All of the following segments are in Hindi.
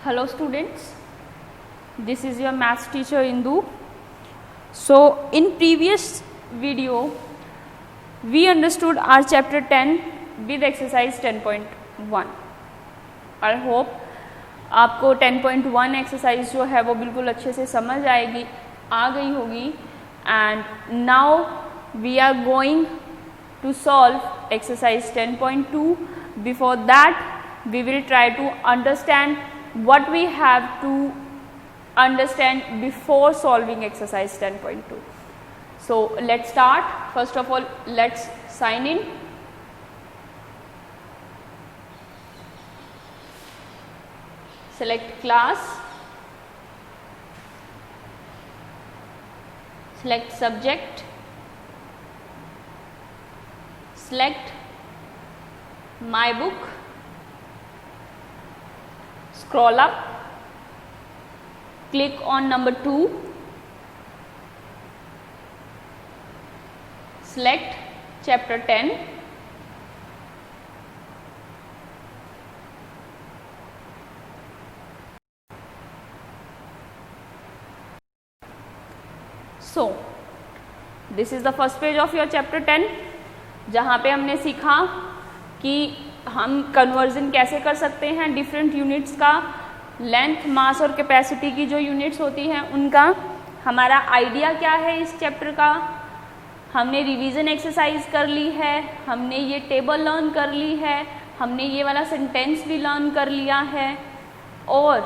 Hello students, this is your maths teacher Indu. So in previous video we understood our chapter 10 with exercise 10.1. I hope आपको 10.1 एक्सरसाइज जो है वो बिल्कुल अच्छे से समझ आ गई होगी. And now we are going to solve exercise 10.2. Before that we will try to understand what we have to understand before solving exercise 10.2. So let's start. First of all, let's sign in. Select class, select subject, select my book, scroll up, click on number 2, select chapter 10, so this is the first page of your chapter 10 जहाँ पे हमने सीखा कि हम कन्वर्जन कैसे कर सकते हैं डिफरेंट यूनिट्स का, लेंथ, मास और कैपेसिटी की जो यूनिट्स होती हैं उनका. हमारा आइडिया क्या है इस चैप्टर का, हमने रिवीजन एक्सरसाइज कर ली है, हमने ये टेबल लर्न कर ली है, हमने ये वाला सेंटेंस भी लर्न कर लिया है और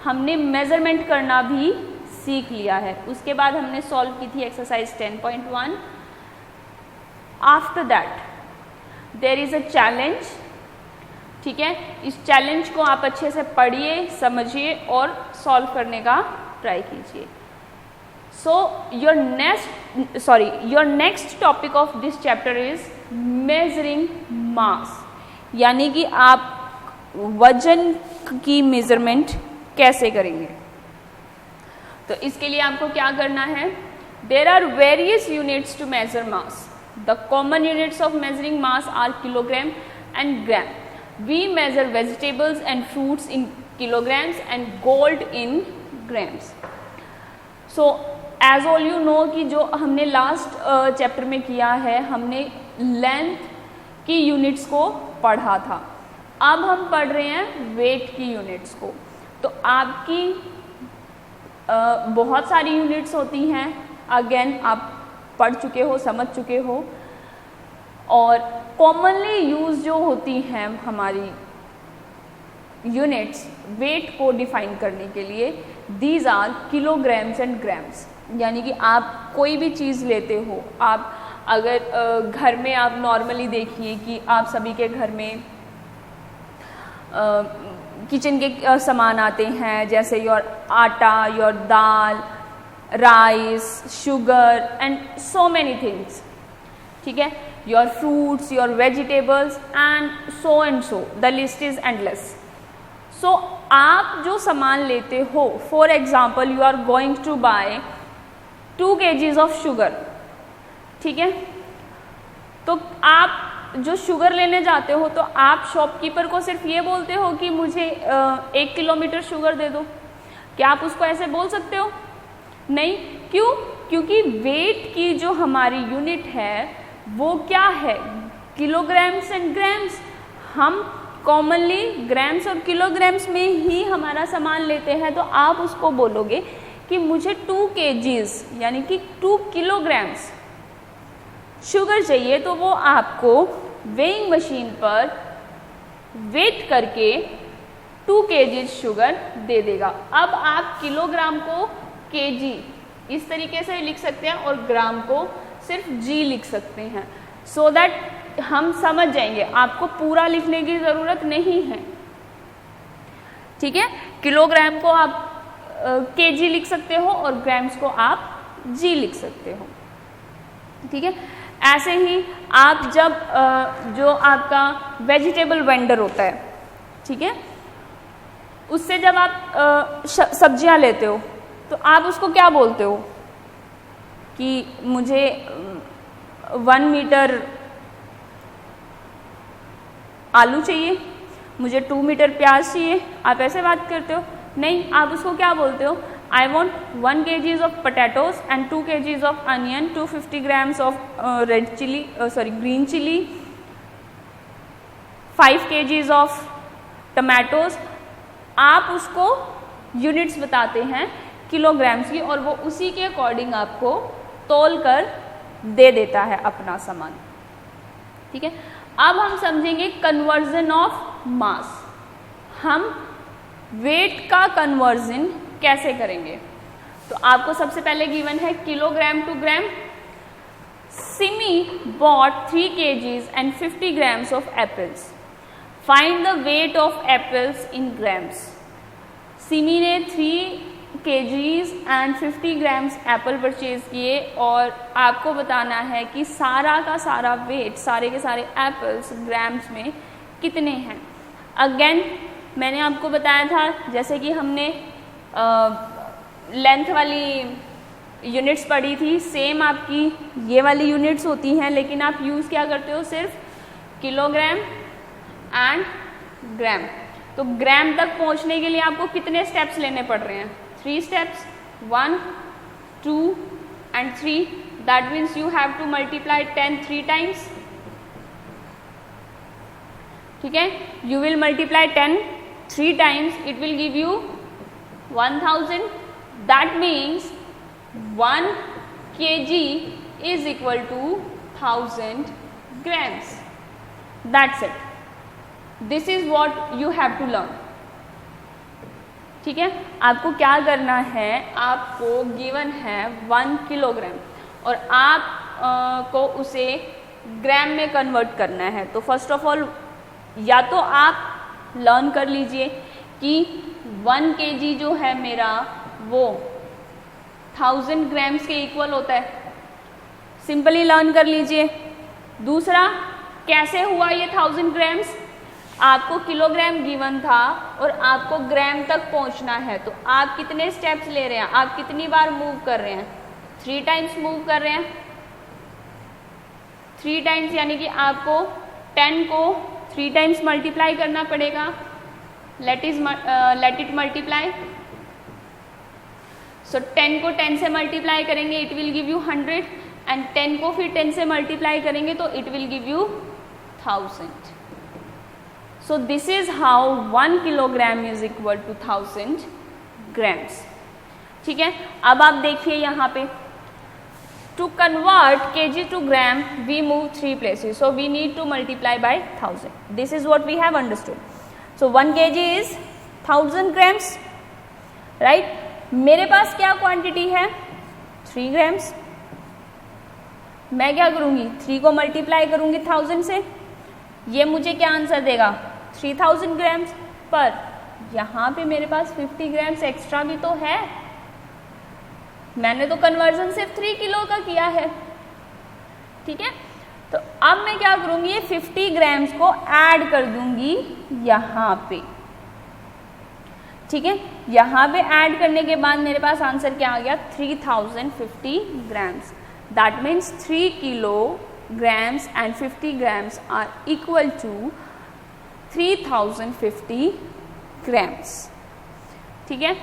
हमने मेजरमेंट करना भी सीख लिया है. उसके बाद हमने सॉल्व की थी exercise 10.1. After that there is a challenge. ठीक है, इस चैलेंज को आप अच्छे से पढ़िए, समझिए और सॉल्व करने का ट्राई कीजिए. So your next topic of this chapter is measuring mass, यानी कि आप वजन की मेजरमेंट कैसे करेंगे. तो इसके लिए आपको क्या करना है, there are various units to measure mass. The common units of measuring mass are kilogram and gram. We measure vegetables and fruits in kilograms and gold in grams. So as all you know कि जो हमने लास्ट चैप्टर में किया है, हमने लेंथ की यूनिट्स को पढ़ा था. अब हम पढ़ रहे हैं वेट की यूनिट्स को. तो आपकी बहुत सारी यूनिट्स होती हैं, अगेन आप पढ़ चुके हो, समझ चुके हो. और कॉमनली यूज जो होती हैं हमारी यूनिट्स वेट को डिफाइन करने के लिए, these are kilograms and grams. यानी कि आप कोई भी चीज़ लेते हो, आप अगर घर में आप नॉर्मली देखिए कि आप सभी के घर में किचन के सामान आते हैं, जैसे your atta, your dal, rice, sugar and so many things. ठीक है, your fruits, your vegetables and so the list is endless. So आप जो सामान लेते हो, for example you are going to buy 2 kgs of sugar. ठीक है, तो आप जो शुगर लेने जाते हो तो आप शॉपकीपर को सिर्फ ये बोलते हो कि मुझे 1 किलोमीटर शुगर दे दो. क्या आप उसको ऐसे बोल सकते हो? नहीं. क्यों? क्योंकि वेट की जो हमारी यूनिट है वो क्या है, किलोग्राम्स एंड ग्राम्स. हम कॉमनली ग्राम्स और किलोग्राम्स में ही हमारा सामान लेते हैं. तो आप उसको बोलोगे कि मुझे 2 kgs यानी कि 2 किलोग्राम्स शुगर चाहिए, तो वो आपको वेइंग मशीन पर वेट करके 2 kgs शुगर दे देगा. अब आप किलोग्राम को kg इस तरीके से लिख सकते हैं और ग्राम को सिर्फ g लिख सकते हैं, सो दैट हम समझ जाएंगे. आपको पूरा लिखने की ज़रूरत नहीं है. ठीक है, किलोग्राम को आप kg लिख सकते हो और ग्राम्स को आप g लिख सकते हो. ठीक है, ऐसे ही आप जब जो आपका वेजिटेबल वेंडर होता है, ठीक है, उससे जब आप सब्जियां लेते हो तो आप उसको क्या बोलते हो कि मुझे 1 मीटर आलू चाहिए, मुझे 2 मीटर प्याज चाहिए, आप ऐसे बात करते हो? नहीं, आप उसको क्या बोलते हो? I want 1 kg of potatoes and 2 kg of onion, 250 grams of red chilli, green chilli, 5 kg of tomatoes. आप उसको यूनिट्स बताते हैं किलोग्राम्स की, और वो उसी के अकॉर्डिंग आपको तौल कर दे देता है अपना सामान। ठीक है, अब हम समझेंगे कन्वर्जन ऑफ मास। हम वेट का कन्वर्जन कैसे करेंगे? तो आपको सबसे पहले गिवन है kilogram to gram. Simi bought 3 kgs and 50 grams of apples. Find the weight of apples in grams. Simi ने 3 kgs and 50 grams Apple purchase किए, और आपको बताना है कि सारा का सारा वेट, सारे के सारे एप्पल्स ग्राम्स में कितने हैं। अगेन मैंने आपको बताया था, जैसे कि हमने लेंथ वाली यूनिट्स पढ़ी थी, सेम आपकी ये वाली यूनिट्स होती हैं, लेकिन आप यूज़ क्या करते हो? सिर्फ किलोग्राम एंड ग्राम। तो ग्राम तक पहुंचने के लिए आपको कितने स्टेप्स लेने पड़ रहे हैं? 3 steps, 1, 2 and 3. That means you have to multiply 10 3 times. ठीक है, you will multiply 10 3 times. It will give you 1000. That means 1 kg is equal to 1000 grams. That's it. This is what you have to learn. ठीक है, आपको क्या करना है? आपको गिवन है 1 किलोग्राम, और आप को उसे ग्राम में कन्वर्ट करना है। तो फर्स्ट ऑफ ऑल या तो आप लर्न कर लीजिए कि 1 kg जो है मेरा वो 1000 ग्राम्स के इक्वल होता है, सिंपली लर्न कर लीजिए। दूसरा, कैसे हुआ ये 1000 ग्राम्स? आपको किलोग्राम गिवन था और आपको ग्राम तक पहुंचना है, तो आप कितने स्टेप्स ले रहे हैं? आप कितनी बार मूव कर रहे हैं? 3 टाइम्स मूव कर रहे हैं। 3 टाइम्स यानी कि आपको 10 को 3 टाइम्स मल्टीप्लाई करना पड़ेगा। Let it multiply. सो 10 को 10 से मल्टीप्लाई करेंगे, it will give you 100, and 10 को फिर 10 से मल्टीप्लाई करेंगे तो it will give you 1000. So this is how 1 kilogram is equal to 1000 grams. ठीक है, अब आप देखिए यहाँ पे, to convert kg to gram we move 3 places, so we need to multiply by 1000. This is what we have understood. So 1 kg is 1000 grams, right? मेरे पास क्या क्वांटिटी है? 3 grams. मैं क्या करूँगी? 3 को मल्टीप्लाई करूँगी 1000 से, ये मुझे क्या आंसर देगा? 3000 ग्राम्स। पर यहाँ पे मेरे पास 50 ग्राम्स एक्स्ट्रा भी तो है, मैंने तो कन्वर्जन सिर्फ 3 किलो का किया है। ठीक है, तो अब मैं क्या करूँगी? ये 50 ग्राम्स को ऐड कर दूंगी यहाँ पे। ठीक है, यहाँ पे ऐड करने के बाद मेरे पास आंसर क्या आ गया? 3050 grams. That means 3 kilograms and 50 grams are equal to 3050 grams. ठीक है,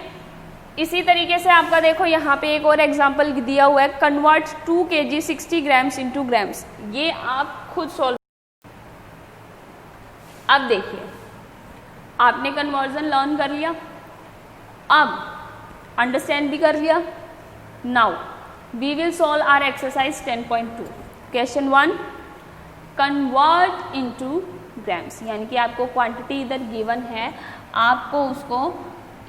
इसी तरीके से आपका देखो यहाँ पे एक और एग्जांपल दिया हुआ है, convert 2 kg 60 grams into grams. ये आप खुद सॉल्व। अब देखिए, आपने कन्वर्जन लर्न कर लिया, अब अंडरस्टैंड भी कर लिया। Now we will solve our exercise 10.2. Question 1, convert into grams, यानी कि आपको क्वांटिटी इधर गिवन है, आपको उसको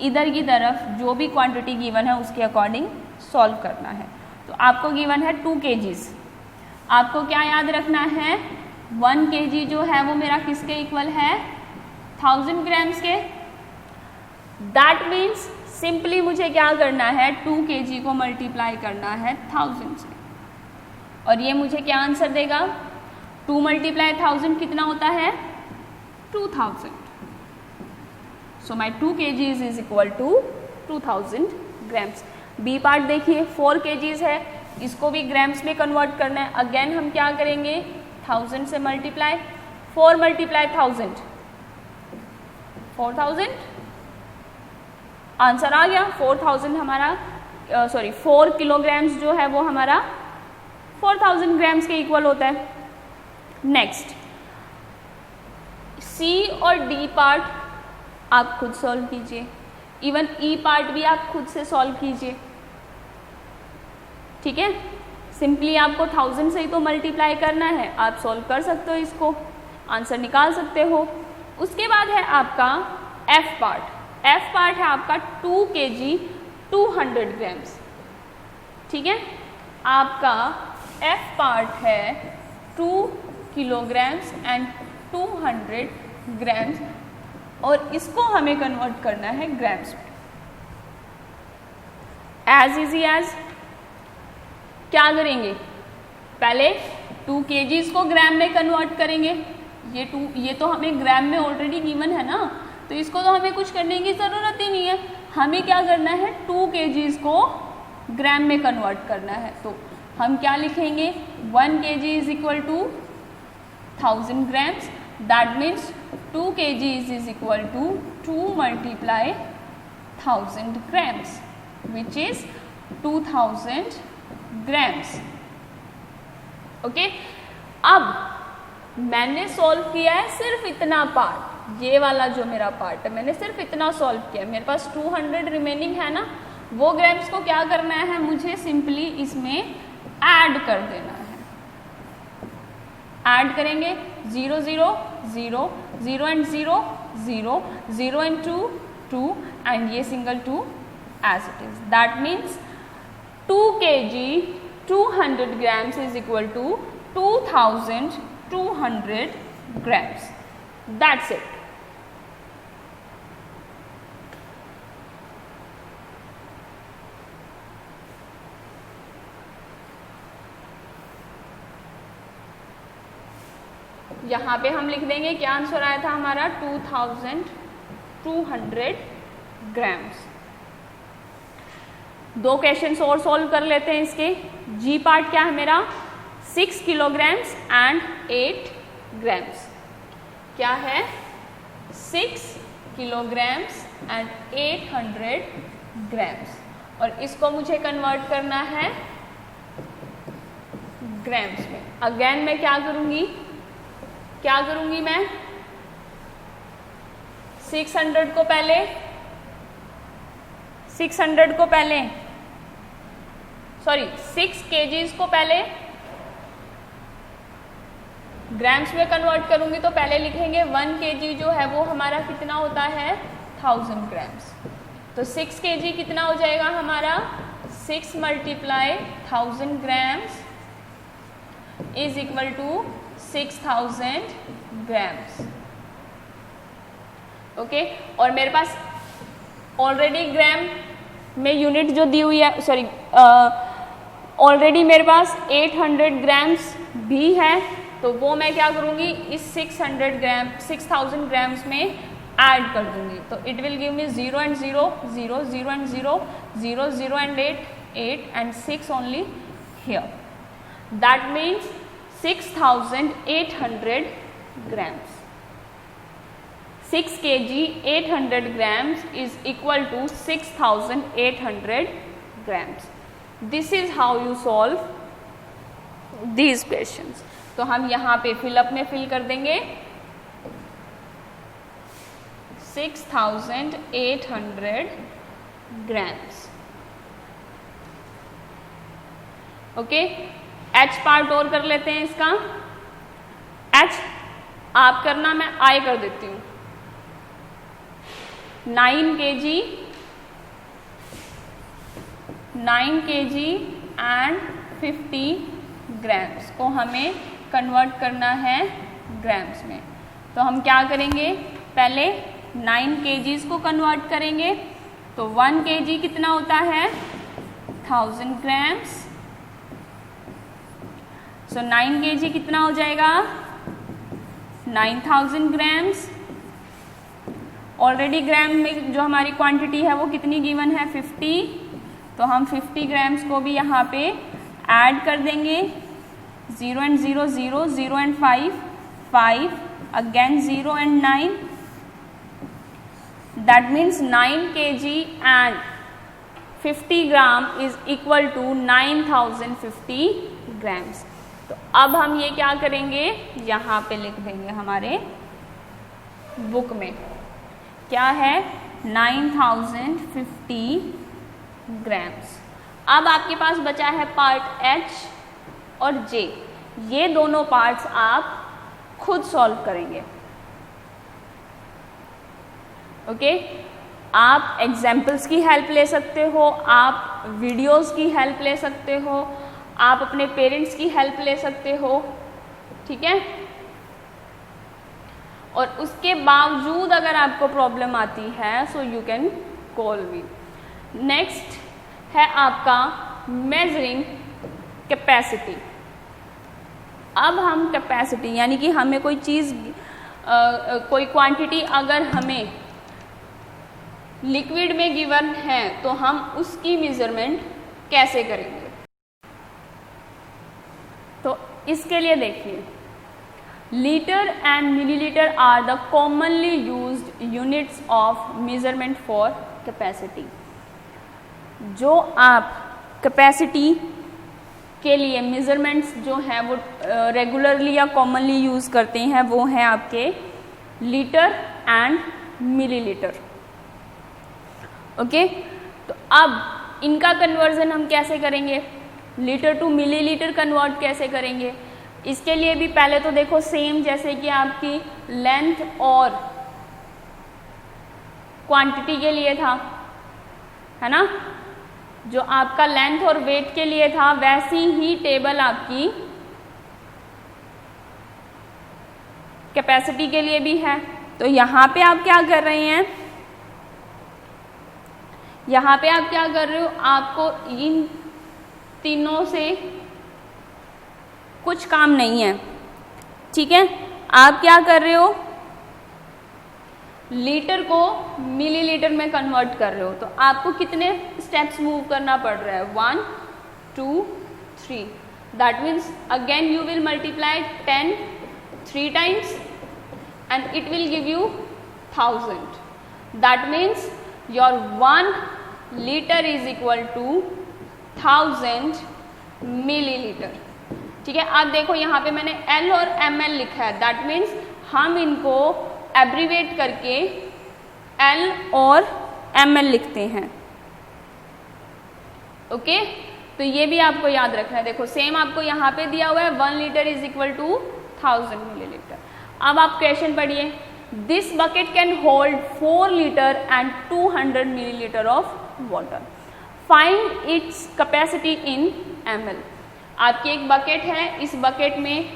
इधर की तरफ जो भी क्वांटिटी गिवन है उसके अकॉर्डिंग सॉल्व करना है। तो आपको गिवन है 2 kgs, आपको क्या याद रखना है? 1 kg जो है वो मेरा किसके इक्वल है? 1000 ग्राम्स के। दैट मीन्स सिंपली मुझे क्या करना है? 2 kg को मल्टीप्लाई करना है 1000 से, और ये मुझे क्या आंसर देगा? 2 multiply 1000 कितना होता है? 2000. So my 2 kgs is equal to 2000 grams. B part देखिए, 4 kgs है, इसको भी ग्राम्स में कन्वर्ट करना है। अगेन हम क्या करेंगे? 1000 से मल्टीप्लाई, 4 multiply 1000, 4000 आंसर आ गया। 4000 हमारा 4 किलोग्राम्स जो है वो हमारा 4000 ग्राम्स के इक्वल होता है। नेक्स्ट सी और डी पार्ट आप खुद सॉल्व कीजिए, इवन ई पार्ट भी आप खुद से सॉल्व कीजिए, ठीक है। सिंपली आपको 1000 से ही तो मल्टीप्लाई करना है, आप सॉल्व कर सकते हो, इसको आंसर निकाल सकते हो। उसके बाद है आपका एफ पार्ट। एफ पार्ट है आपका 2 kg 200 ग्राम्स, ठीक है। आपका एफ पार्ट है 2 किलोग्राम्स एंड 200 ग्राम्स और इसको हमें कन्वर्ट करना है ग्राम्स में। एज इजी एज क्या करेंगे, पहले 2 kgs को ग्राम में कन्वर्ट करेंगे। ये तो हमें ग्राम में ऑलरेडी गिवन है ना, तो इसको तो हमें कुछ करने की ज़रूरत ही नहीं है। हमें क्या करना है, 2 kgs को ग्राम में कन्वर्ट करना है। तो हम क्या लिखेंगे, 1 kg is equal to 1000 grams. That means 2 kgs is equal to 2 multiply 1000 grams which is 2000 grams. Okay, अब मैंने सॉल्व किया है सिर्फ इतना पार्ट, ये वाला जो मेरा पार्ट है मैंने सिर्फ इतना सॉल्व किया। मेरे पास 200 रिमेनिंग है ना, वो ग्राम्स को क्या करना है, मुझे सिंपली इसमें ऐड कर देना है। ऐड करेंगे 0 0 0 0 एंड 0 0 0 एंड 2 2 एंड ये single 2 as it is. That means 2 kg 200 grams is equal to 2200 grams. That's it. यहाँ पे हम लिख देंगे क्या आंसर आया था हमारा, 2200 ग्राम्स। 2 क्वेश्चंस और सॉल्व कर लेते हैं इसके। जी पार्ट क्या है मेरा, 6 किलोग्राम्स एंड 8 ग्राम्स। क्या है, 6 किलोग्राम्स एंड 800 ग्राम्स और इसको मुझे कन्वर्ट करना है ग्राम्स में। अगेन मैं क्या करूँगी मैं 600 को पहले 6 kgs को पहले ग्राम्स में कन्वर्ट करूंगी। तो पहले लिखेंगे 1 kg जो है वो हमारा कितना होता है, 1000 ग्राम्स। तो 6 kg कितना हो जाएगा हमारा, 6 multiply 1000 grams is equal to 6000 grams. Okay, और मेरे पास ऑलरेडी ग्राम में यूनिट जो दी हुई है, सॉरी ऑलरेडी मेरे पास 800 ग्राम्स भी है, तो वो मैं क्या करूँगी, इस 6000 ग्राम्स में ऐड कर दूँगी। तो it will give me 0 and 0 0 0 and 0 0 0 and 8 8 and 6 only here. That means 6800 grams. 6 kg 800 grams is equal to 6800 grams. This is how you solve these questions. तो हम यहाँ पे फिलअप में फिल कर देंगे 6800 grams. ओके, एच पार्ट और कर लेते हैं इसका। एच आप करना, मैं आई कर देती हूँ। 9 kg एंड 50 ग्राम्स को हमें कन्वर्ट करना है ग्राम्स में। तो हम क्या करेंगे, पहले 9 kgs को कन्वर्ट करेंगे। तो 1 kg कितना होता है, 1000 ग्राम्स। सो 9 kg कितना हो जाएगा, 9000 ग्राम्स। ऑलरेडी ग्राम में जो हमारी क्वांटिटी है वो कितनी गिवन है, 50। तो हम 50 ग्राम्स को भी यहाँ पे ऐड कर देंगे। 0 and 0 0 0 and 5 5 again 0 and 9 that means 9 kg and 50 gram is equal to 9050 grams. तो अब हम ये क्या करेंगे, यहाँ पे लिख देंगे हमारे बुक में क्या है 9050 ग्राम्स। अब आपके पास बचा है पार्ट H और J, ये दोनों पार्ट्स आप खुद सॉल्व करेंगे। ओके, आप एग्जाम्पल्स की हेल्प ले सकते हो, आप वीडियोस की हेल्प ले सकते हो, आप अपने पेरेंट्स की हेल्प ले सकते हो, ठीक है। और उसके बावजूद अगर आपको प्रॉब्लम आती है so you can call me. Next है आपका मेजरिंग कैपेसिटी। अब हम कैपेसिटी यानी कि हमें कोई चीज़ कोई क्वांटिटी अगर हमें लिक्विड में गिवन है तो हम उसकी मेजरमेंट कैसे करेंगे। तो इसके लिए देखिए, litre and millilitre are the commonly used units of measurement for capacity. जो आप कैपेसिटी के लिए मेजरमेंट्स जो है वो रेगुलरली या कॉमनली यूज करते हैं वो हैं आपके लीटर एंड मिलीलीटर। ओके, तो अब इनका कन्वर्जन हम कैसे करेंगे, लीटर टू मिलीलीटर कन्वर्ट कैसे करेंगे। इसके लिए भी पहले तो देखो सेम जैसे कि आपकी लेंथ और क्वांटिटी के लिए था, है ना, जो आपका लेंथ और वेट के लिए था वैसी ही टेबल आपकी कैपेसिटी के लिए भी है। तो यहाँ पे आप क्या कर रहे हैं, यहाँ पे आप क्या कर रहे हो, आपको इन तीनों से कुछ काम नहीं है, ठीक है। आप क्या कर रहे हो, लीटर को मिलीलीटर में कन्वर्ट कर रहे हो। तो आपको कितने स्टेप्स मूव करना पड़ रहा है, 1 2 3। That means again you will multiply 10 3 times and it will give you 1000. That means your 1 liter is equal to 1000 milliliter, ठीक है। आप देखो यहाँ पे मैंने L और ml लिखा है, दैट मीन्स हम इनको एब्रीवेट करके L और ml लिखते हैं। ओके, तो ये भी आपको याद रखना है। देखो सेम आपको यहाँ पे दिया हुआ है 1 litre is equal to 1000 millilitre. अब आप क्वेश्चन पढ़िए, this bucket can hold 4 litre and 200 millilitre of water, find its capacity in ml। आपकी एक बकेट है, इस बकेट में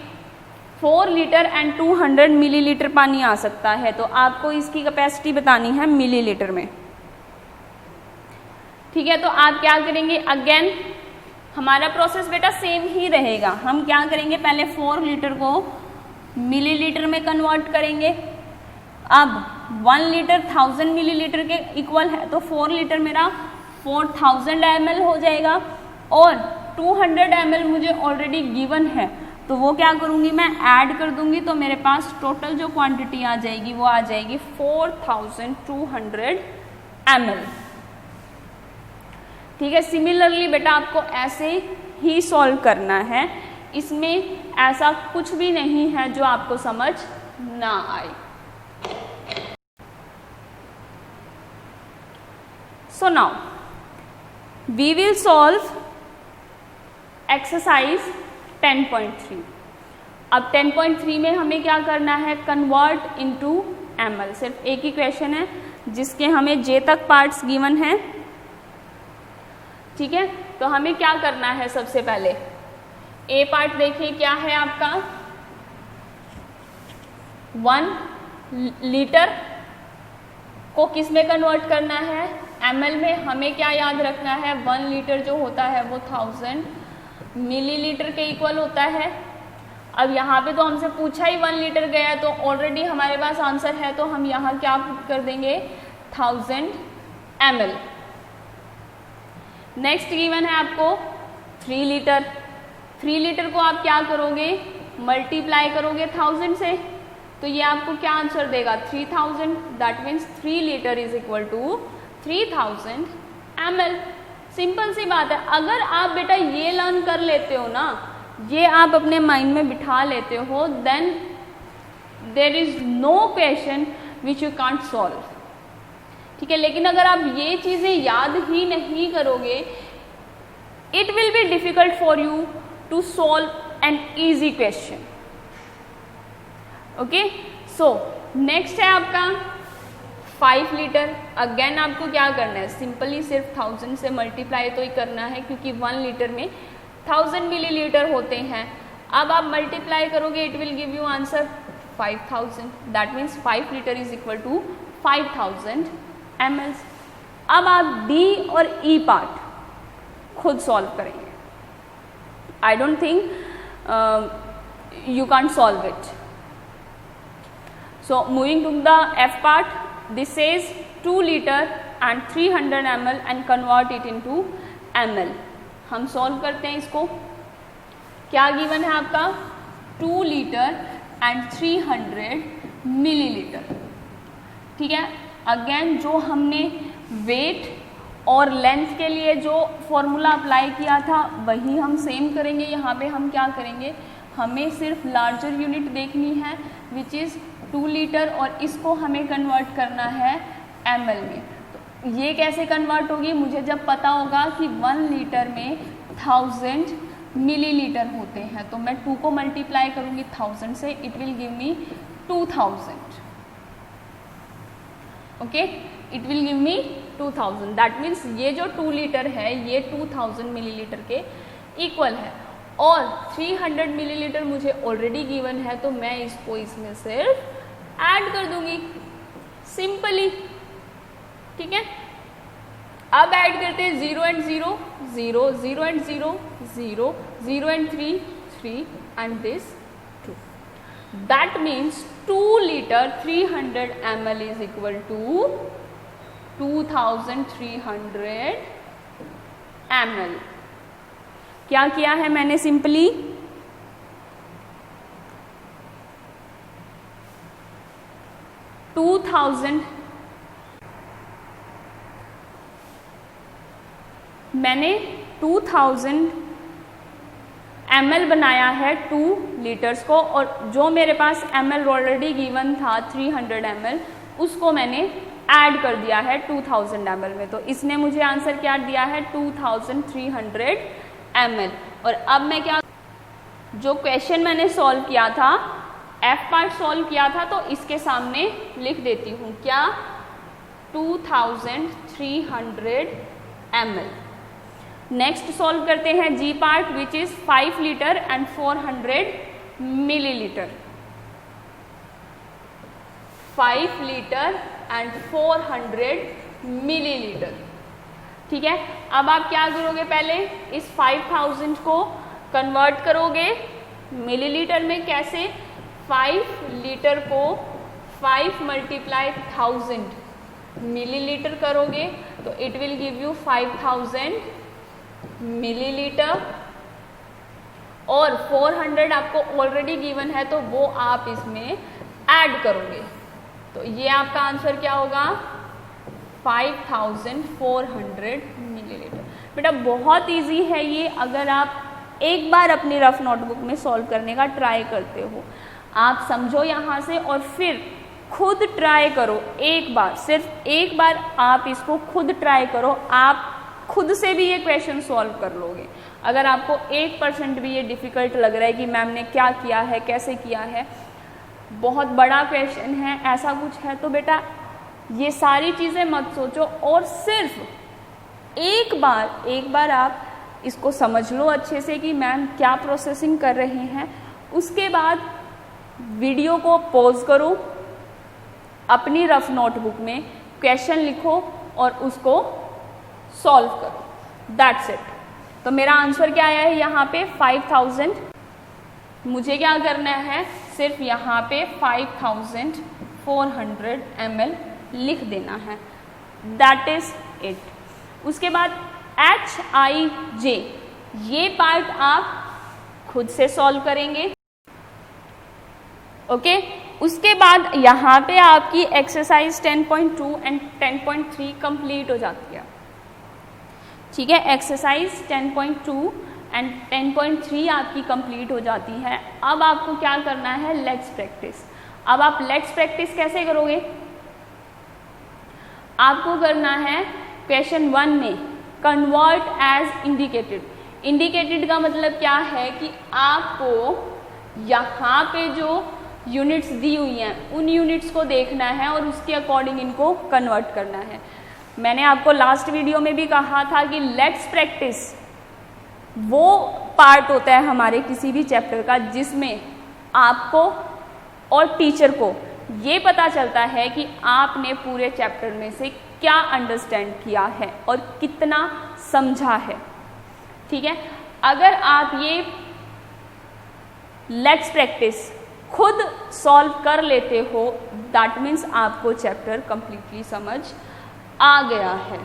4 लीटर एंड 200 मिलीलीटर पानी आ सकता है, तो आपको इसकी कैपेसिटी बतानी है मिलीलीटर में, ठीक है। तो आप क्या करेंगे, अगेन हमारा प्रोसेस बेटा सेम ही रहेगा। हम क्या करेंगे, पहले 4 लीटर को मिलीलीटर में कन्वर्ट करेंगे। अब 1 लीटर 1000 मिलीलीटर के इक्वल है, तो 4 लीटर मेरा 4000 ml हो जाएगा, और 200 ml मुझे ऑलरेडी गिवन है, तो वो क्या करूँगी, मैं ऐड कर दूंगी, तो मेरे पास टोटल जो क्वांटिटी आ जाएगी वो आ जाएगी 4200 ml, ठीक है। सिमिलरली बेटा आपको ऐसे ही सॉल्व करना है, इसमें ऐसा कुछ भी नहीं है जो आपको समझ ना आए। So now we will solve exercise 10.3। अब 10.3 में हमें क्या करना है, कन्वर्ट इनटू ml। सिर्फ एक ही क्वेश्चन है जिसके हमें J तक पार्ट्स गिवन हैं, ठीक है। तो हमें क्या करना है, सबसे पहले A पार्ट देखिए क्या है आपका, 1 लीटर को किस में कन्वर्ट करना है, ml में। हमें क्या याद रखना है, 1 लीटर जो होता है वो 1000 मिलीलीटर के इक्वल होता है। अब यहाँ पे तो हमसे पूछा ही 1 लीटर गया है, तो ऑलरेडी हमारे पास आंसर है, तो हम यहाँ क्या पुट कर देंगे, 1000 ml। नेक्स्ट गिवन है आपको 3 लीटर। 3 लीटर को आप क्या करोगे, मल्टीप्लाई करोगे 1000 से, तो ये आपको क्या आंसर देगा 3000, that means 3 litre is equal to 3000 ml। Simple सी बात है। अगर आप बेटा ये लर्न कर लेते हो ना, ये आप अपने माइंड में बिठा लेते हो, then there is no question which you can't solve. ठीक है, लेकिन अगर आप ये चीजें याद ही नहीं करोगे, it will be difficult for you to solve an easy question. Okay, so next है आपका 5 लीटर। अगेन आपको क्या करना है, सिंपली सिर्फ 1000 से मल्टीप्लाई तो ही करना है, क्योंकि 1 लीटर में 1000 मिलीलीटर होते हैं। अब आप मल्टीप्लाई करोगे, it will give you answer 5000, that means 5 litre is equal to 5000 ml। अब आप डी और ई पार्ट खुद सॉल्व करेंगे। I don't think you can't solve it. So moving to the F part, this says 2 liter and 300 ml and convert it into ml। हम सॉल्व करते हैं इसको। क्या गिवन है आपका 2 लीटर एंड 300 मिलीलीटर। ठीक है, अगेन जो हमने वेट और लेंथ के लिए जो फॉर्मूला अप्लाई किया था वही हम सेम करेंगे। यहाँ पे हम क्या करेंगे, हमें सिर्फ लार्जर यूनिट देखनी है विच इज़ 2 लीटर, और इसको हमें कन्वर्ट करना है ml में। तो ये कैसे कन्वर्ट होगी, मुझे जब पता होगा कि 1 लीटर में 1000 मिलीलीटर होते हैं, तो मैं 2 को मल्टीप्लाई करूँगी 1000 से, it will give me 2000। Okay, it will give me 2000, that means ये जो 2 लीटर है ये 2000 मिलीलीटर के इक्वल है, और 300 मिलीलीटर मुझे ऑलरेडी गिवन है, तो मैं इसको इसमें सिर्फ ऐड कर दूंगी सिंपली। ठीक है, अब ऐड करते हैं 0 and 0, 0, 0 and 0, 0, 0 and 3, 3 and this 2। That means 2 litre 300 ml is equal to 2300 ml। क्या किया है मैंने, सिंपली 2000 मैंने 2000 ml बनाया है 2 लीटर्स को, और जो मेरे पास ml ऑलरेडी गिवन था 300 ml, उसको मैंने ऐड कर दिया है 2000 ml में। तो इसने मुझे आंसर क्या दिया है 2300 ml। और अब मैं क्या, जो क्वेश्चन मैंने सॉल्व किया था, F पार्ट सॉल्व किया था, तो इसके सामने लिख देती हूँ क्या 2300 ml। नेक्स्ट सॉल्व करते हैं G part which is 5 litre and 400 millilitre. 5 litre and 400 millilitre. ठीक है, अब आप क्या करोगे, पहले इस 5000 को कन्वर्ट करोगे मिलीलीटर में। कैसे, 5 लीटर को 5 मल्टीप्लाई 1000 मिलीलीटर करोगे तो it will give you 5000 millilitre, और 400 आपको ऑलरेडी गिवन है तो वो आप इसमें ऐड करोगे, तो ये आपका आंसर क्या होगा 5400 मिलीलीटर। बेटा बहुत इजी है ये, अगर आप एक बार अपनी रफ नोटबुक में सॉल्व करने का ट्राई करते हो। आप समझो यहाँ से और फिर खुद ट्राई करो एक बार, सिर्फ एक बार आप इसको खुद ट्राई करो, आप खुद से भी ये क्वेश्चन सॉल्व कर लोगे। अगर आपको 1% भी ये डिफ़िकल्ट लग रहा है कि मैम ने क्या किया है, कैसे किया है, बहुत बड़ा क्वेश्चन है, ऐसा कुछ है, तो बेटा ये सारी चीज़ें मत सोचो और सिर्फ एक बार आप इसको समझ लो अच्छे से कि मैम क्या प्रोसेसिंग कर रहे हैं। उसके बाद वीडियो को पॉज करो, अपनी रफ नोटबुक में क्वेश्चन लिखो और उसको सॉल्व करो, दैट्स इट। तो मेरा आंसर क्या आया है यहाँ पे 5000। मुझे क्या करना है, सिर्फ यहाँ पे 5400 ml लिख देना है, दैट इज इट। उसके बाद HIJ ये पार्ट आप खुद से सॉल्व करेंगे, ओके। उसके बाद यहाँ पे आपकी एक्सरसाइज 10.2 एंड 10.3 कंप्लीट हो जाती है। ठीक है, एक्सरसाइज 10.2 एंड 10.3 आपकी कंप्लीट हो जाती है। अब आपको क्या करना है, लेट्स प्रैक्टिस। अब आप लेट्स प्रैक्टिस कैसे करोगे, आपको करना है क्वेश्चन 1 में कन्वर्ट एज इंडिकेटेड। इंडिकेटेड का मतलब क्या है कि आपको यहाँ पे जो यूनिट्स दी हुई हैं उन यूनिट्स को देखना है और उसके अकॉर्डिंग इनको कन्वर्ट करना है। मैंने आपको लास्ट वीडियो में भी कहा था कि लेट्स प्रैक्टिस वो पार्ट होता है हमारे किसी भी चैप्टर का जिसमें आपको और टीचर को ये पता चलता है कि आपने पूरे चैप्टर में से क्या अंडरस्टैंड किया है और कितना समझा है। ठीक है, अगर आप ये लेट्स प्रैक्टिस खुद सॉल्व कर लेते हो दैट मीन्स आपको चैप्टर कंप्लीटली समझ आ गया है।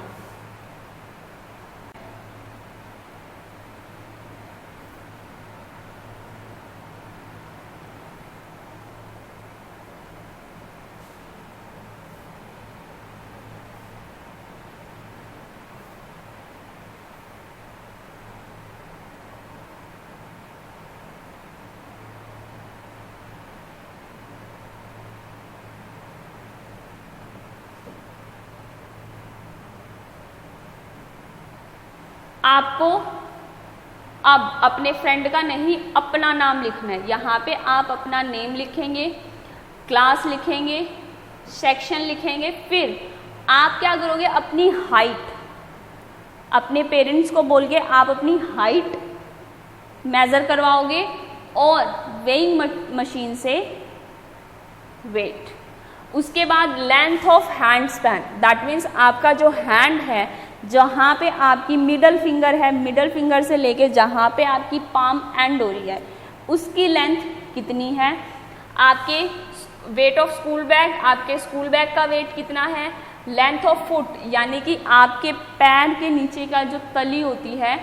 आपको अब अपने फ्रेंड का नहीं अपना नाम लिखना है। यहाँ पे आप अपना नेम लिखेंगे, क्लास लिखेंगे, सेक्शन लिखेंगे, फिर आप क्या करोगे, अपनी हाइट अपने पेरेंट्स को बोल के आप अपनी हाइट मेज़र करवाओगे और वेइंग मशीन से वेट। उसके बाद length of hand span, that means आपका जो हैंड है, जहाँ पे आपकी मिडल फिंगर है, मिडल फिंगर से लेके जहाँ पे आपकी पाम एंड हो रही है उसकी लेंथ कितनी है। आपके वेट ऑफ स्कूल बैग, आपके स्कूल बैग का वेट कितना है। लेंथ ऑफ फुट यानी कि आपके पैर के नीचे का जो तली होती है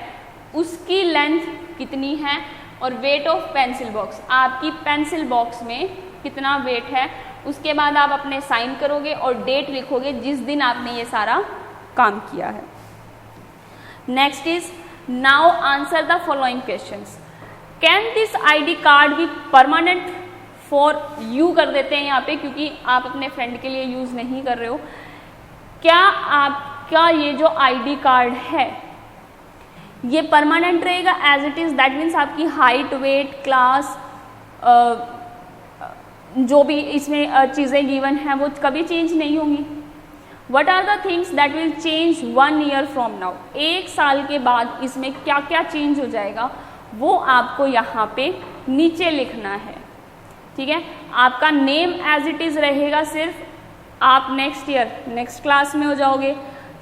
उसकी लेंथ कितनी है। और वेट ऑफ पेंसिल बॉक्स, आपकी पेंसिल बॉक्स में कितना वेट है। उसके बाद आप अपने साइन करोगे और डेट लिखोगे जिस दिन आपने ये सारा काम किया है। Next is now answer the following questions. Can this ID card be permanent for you कर देते हैं यहाँ पे क्योंकि आप अपने फ्रेंड के लिए यूज नहीं कर रहे हो। क्या आपका ये जो आईडी कार्ड है ये परमानेंट रहेगा as it is, that means आपकी हाइट, वेट, क्लास, जो भी इसमें चीज़ें गिवन हैं वो कभी चेंज नहीं होंगी। What are the things that will change 1 year from now, 1 साल के बाद इसमें क्या क्या चेंज हो जाएगा वो आपको यहाँ पे नीचे लिखना है। ठीक है, आपका नेम एज इट इज रहेगा, सिर्फ आप नेक्स्ट ईयर नेक्स्ट क्लास में हो जाओगे।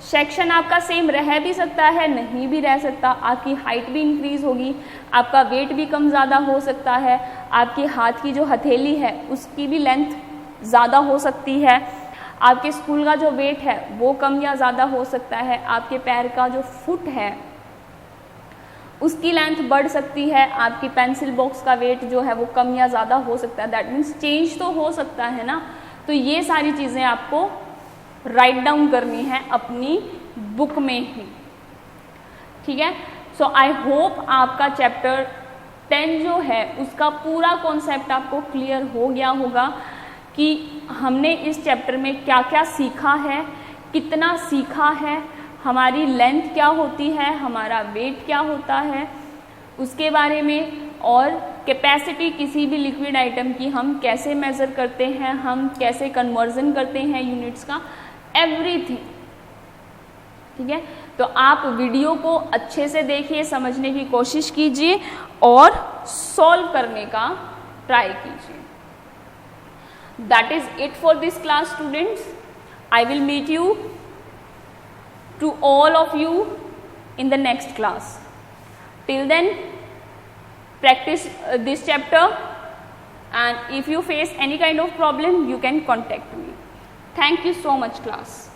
सेक्शन आपका सेम रह भी सकता है, नहीं भी रह सकता। आपकी हाइट भी इंक्रीज होगी, आपका वेट भी कम ज़्यादा हो सकता है, आपके हाथ की जो हथेली है उसकी भी लेंथ ज़्यादा हो सकती है, आपके स्कूल का जो वेट है वो कम या ज़्यादा हो सकता है, आपके पैर का जो फुट है उसकी लेंथ बढ़ सकती है, आपकी पेंसिल बॉक्स का वेट जो है वो कम या ज़्यादा हो सकता है। दैट मीन्स चेंज तो हो सकता है ना। तो ये सारी चीज़ें आपको राइट डाउन करनी है अपनी बुक में ही। ठीक है, सो आई होप आपका चैप्टर 10 जो है उसका पूरा कॉन्सेप्ट आपको क्लियर हो गया होगा कि हमने इस चैप्टर में क्या क्या सीखा है, कितना सीखा है, हमारी लेंथ क्या होती है, हमारा वेट क्या होता है उसके बारे में, और कैपेसिटी किसी भी लिक्विड आइटम की हम कैसे मेज़र करते हैं, हम कैसे कन्वर्जन करते हैं यूनिट्स का, एवरीथिंग। ठीक है, तो आप वीडियो को अच्छे से देखिए, समझने की कोशिश कीजिए और सॉल्व करने का ट्राई कीजिए। That is it for this class students. I will meet you to all of you in the next class. Till then, practice this chapter, and if you face any kind of problem you can contact me. Thank you so much class.